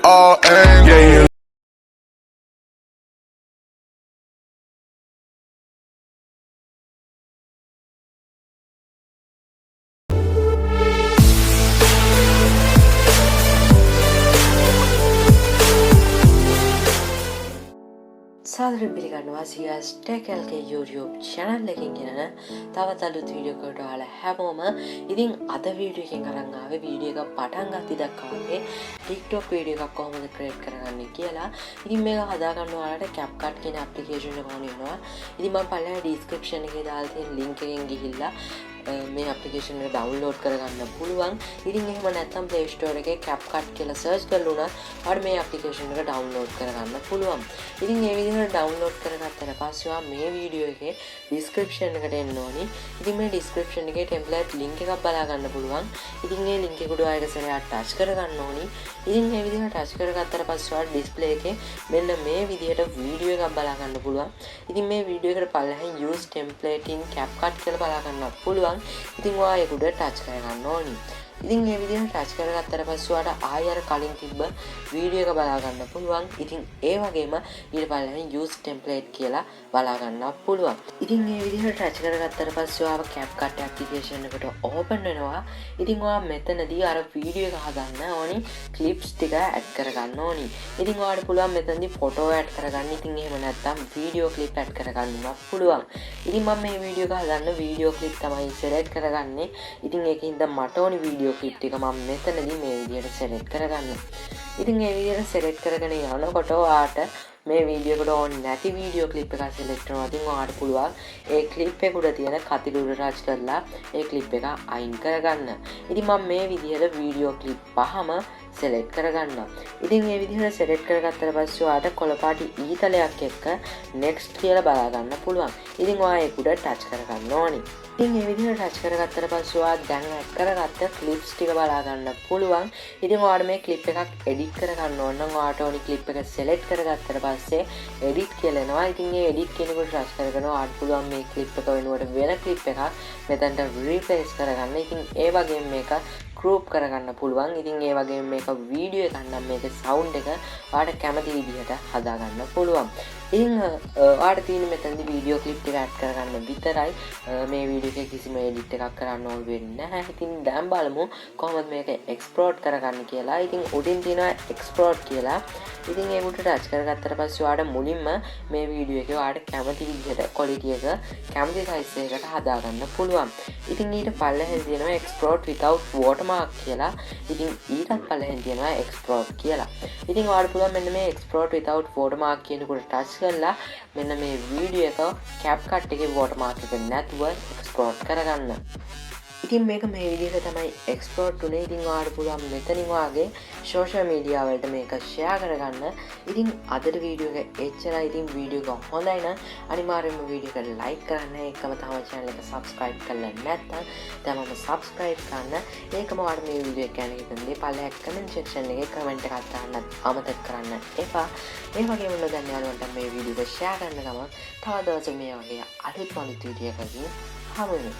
all angry. Yeah, you සාදරයෙන් පිළිගන්නවා සියස් ටෙකල්ගේ YouTube channel එකකින් ගෙනන තවත් අලුත් වීඩියෝ එකකට ඔයාලා හැමෝම ඉතින් අද වීඩියෝ එකෙන් අරන් ආවේ වීඩියෝ එක පටන් ගත්ත දක්වාගේ TikTok වීඩියෝ එකක් කොහොමද ක්‍රියේට් කරගන්නේ කියලා. ඉතින් මේක හදාගන්න ඔයාලට CapCut කියන application එක ඕන වෙනවා. ඉතින් මම පළවෙනි description එකේ දාලා තියෙන link එකෙන් ගිහිල්ලා මේ application එක download කරගන්න පුළුවන්. ඉතින් එහෙම නැත්නම් Play Store එකේ CapCut කියලා search කරලා උනත් ඔයාලට මේ application එක download කරගන්න පුළුවන්. ඉතින් මේ විදිහට download කරගත්තට පස්සේ ඔයා මේ වීඩියෝ එකේ description එකට එන්න ඕනි. ඉතින් මේ description එකේ template link එකක් බලා ගන්න පුළුවන්. ඉතින් මේ link එක උඩ ආයෙත් සරයක් touch කරගන්න ඕනි. ඉතින් මේ විදිහට touch කරගත්තට පස්සේ ඔයාලට display එකේ මෙන්න මේ විදිහට වීඩියෝ එකක් බලා ගන්න පුළුවන්. ඉතින් මේ වීඩියෝ එකට පල්ලෙහින් use template in CapCut කියලා බලා ගන්නත් පුළුවන්. ඉතින් ඔයා ඒක උඩ touch කරගන්න ඕනි. ඉතින් මේ විදිහට ටච් කරගත්තට පස්සේ ඔයාලට ආයෙ අර කලින් තිබ්බ වීඩියෝ එක බලා ගන්න පුළුවන්. ඉතින් ඒ වගේම ඊට පල්ලෙහින් use template කියලා බලා ගන්නත් පුළුවන්. ඉතින් මේ විදිහට ටච් කරගත්තට පස්සේ ඔයාව CapCut application එකට open වෙනවා. ඉතින් ඔයා මෙතනදී අර වීඩියෝ එක හදන්න ඕනි clips ටික add කරගන්න ඕනි. ඉතින් ඔයාලට පුළුවන් මෙතනදී photo add කරගන්න. ඉතින් එහෙම නැත්නම් video clip add කරගන්නත් පුළුවන්. ඉතින් මම මේ වීඩියෝ එක හදන්න video clip තමයි select කරගන්නේ. ඉතින් ඒකින්ද මට ඕනි video clip එක මම මෙතනදී මේ විදිහට select කරගන්න. ඉතින් මේ විදිහට select කරගෙන යනකොට ඔයාට මේ වීඩියෝ එකට ඕනේ නැති වීඩියෝ ක්ලිප් එකක් select කරනවා. ඉතින් ඔයාලට පුළුවන් ඒ ක්ලිප් එක උඩ තියෙන කතිල උඩ ටච් කරලා ඒ ක්ලිප් එක අයින් කරගන්න. ඉතින් මම මේ විදිහට වීඩියෝ ක්ලිප් පහම select කරගන්නවා. ඉතින් මේ විදිහට select කරගත්තට පස්සේ ඔයාලට කොළපාටි ඊතලයක් එක්ක next කියලා බලා ගන්න පුළුවන්. ඉතින් ඔයා ඒක උඩ ටච් කරගන්න ඕනේ. ඉතින් මේ විදිහට ටච් කරගත්තට පස්සේ ඔයා දැන් ඇඩ් කරගත්ත ක්ලිප්ස් ටික බලා ගන්න පුළුවන්. ඉතින් ඔයාලට මේ ක්ලිප් එකක් එඩිට් කරගන්න ඕන නම් ඔයාලට ඕනි ක්ලිප් එක select කරගත්තට පස්සේ edit කියලා එනවා. ඉතින් මේ edit කියනකොට ටච් කරගෙන ඔයාලට පුළුවන් මේ ක්ලිප් එක වෙනුවට වෙන ක්ලිප් එකක් මෙතනට replace කරගන්න. ඉතින් ඒ වගේම මේක crop කරගන්න පුළුවන්. ඉතින් ඒ වගේම මේක වීඩියෝ එකක් නම් මේකේ sound එක ඔයාලට කැමති විදිහට හදා ගන්න පුළුවන්. ඉතින් ඔයාලට තියෙන මෙතනදී වීඩියෝ ක්ලිප් ටික ඇඩ් කරගන්න විතරයි. මේ වීඩියෝ එකේ කිසිම එඩිට් එකක් කරන්න ඕන වෙන්නේ නැහැ. ඉතින් දැන් බලමු කොහොමද මේක එක්ස්පෝර්ට් කරගන්න කියලා. ඉතින් උඩින් තියෙනවා එක්ස්පෝර්ට් කියලා. ඉතින් ඒක උඩට ටච් කරගත්තට පස්සේ ඔයාලට මුලින්ම මේ වීඩියෝ එකේ ඔයාලට කැමති විදිහට quality එක කැමති size එකකට හදා ගන්න පුළුවන්. ඉතින් ඊට පල්ලෙහෙන් තියෙනවා export without watermark කියලා. ඉතින් ඊටත් පල්ලෙහෙන් තියෙනවා export කියලා. ඉතින් ඔයාලට පුළුවන් මෙන්න මේ export without watermark කියන කොට ටච් කරලා මෙන්න මේ වීඩියෝ එක CapCut එකේ watermark එක නැතුව export කරගන්න. ඉතින් මේක මේ විදිහට තමයි export උනේ. ඉතින් ඔයාලට පුළුවන් මෙතනින් වාගේ social media වලට මේක share කරගන්න. ඉතින් අදට වීඩියෝ එක එච්චරයි. ඉතින් වීඩියෝ එක හොඳයි නම් අනිවාර්යෙන්ම වීඩියෝ එක like කරන්න. ඒකම තමයි channel එක subscribe කරලා නැත්නම් තමම subscribe කරන්න. ඒකම ඔයාලට මේ වීඩියෝ එක ගැන හිතන්නේ පල්ලෙහා comment section එකේ comment එකක් දාන්න අමතක කරන්න එපා. ඒ වගේම නොදන්න යාළුවන්ට මේ වීඩියෝ එක share කරන්න ගමන් තව දවසක මේ වගේ අලුත් වීඩියෝ එකකින් හමු වෙමු.